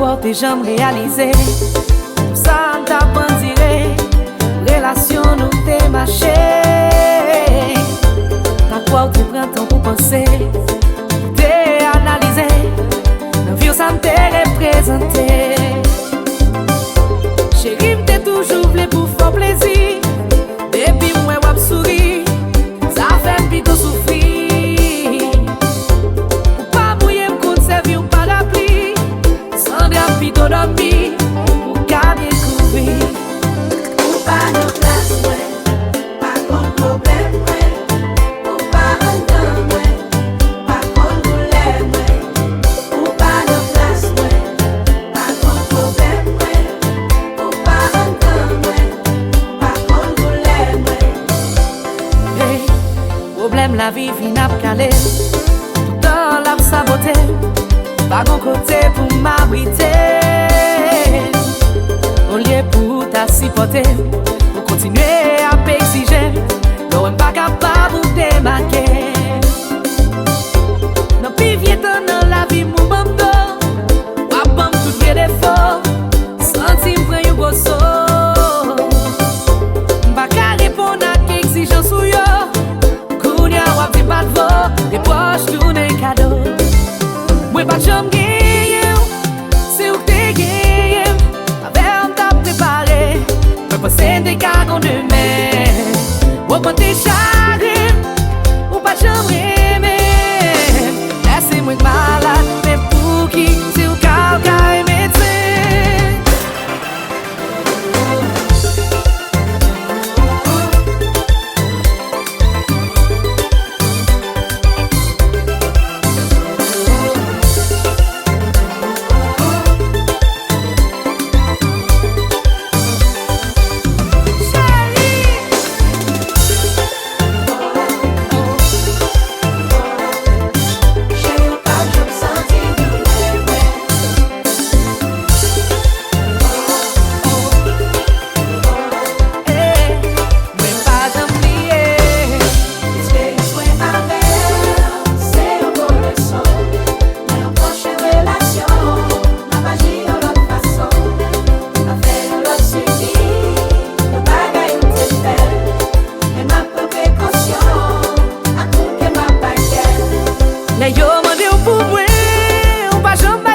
quoi t'es jamais réalisé. Tout ça on t'a pas tiré. Relation nous t'es marché. T'as quoi t'es prends temps pour penser. T'es analysé. La vie ça m't'est représenté. Chérie m't'es toujours voulu pour faire plaisir. Depuis moi wap souri. Ça fait plutôt souffrir. Ou pas mouiller m'coute servi ou parapluie. Sans bien plutôt dormir. Ou qu'à découvrir. Ou pas de place, ouais. Pas de problème, ouais. Ou pas un temps, ouais. Pas de problème, ouais. Ou pas de place, ouais. Pas de problème, ouais. Ou pas un temps, ouais. Pas de problème, ouais. Hey, problème la vie fin ap calé. Dans la saboté. Pas gon côté pour m'abriter. On lieu pour t'assipoter. Pour continuer à exiger. L'on est pas capable de démarquer. Non plus vieux dans la vie mon bando. Pas bam tout les défauts. Senti m'prend un gros saut. Pas qu'à répondre à exigence ou yo. Kounya wap di pas de veau. Des poches tourner cadeau. Moi pas de jambe gagné. C'est où t'es gagné. Avec t'a préparé. Moi passer des cargons de mer. Ou quand t'es chagrin. Ou pas de jambe aimer. Laissez-moi malade. Mais pour qui c'est au calcaire et médecin. J'ai eu pas de me sentir douleur, ouais. Mais pas oublier. Expérience, ouais, avec. C'est un beau leçon. Mais en prochaine relation, ma magie en l'autre façon. Ma fait en l'autre suivi. Le bagaille où t'es fait. Et ma précaution. À tout que ma baguette. Les yo mandé ou pour moi, ou pas jamais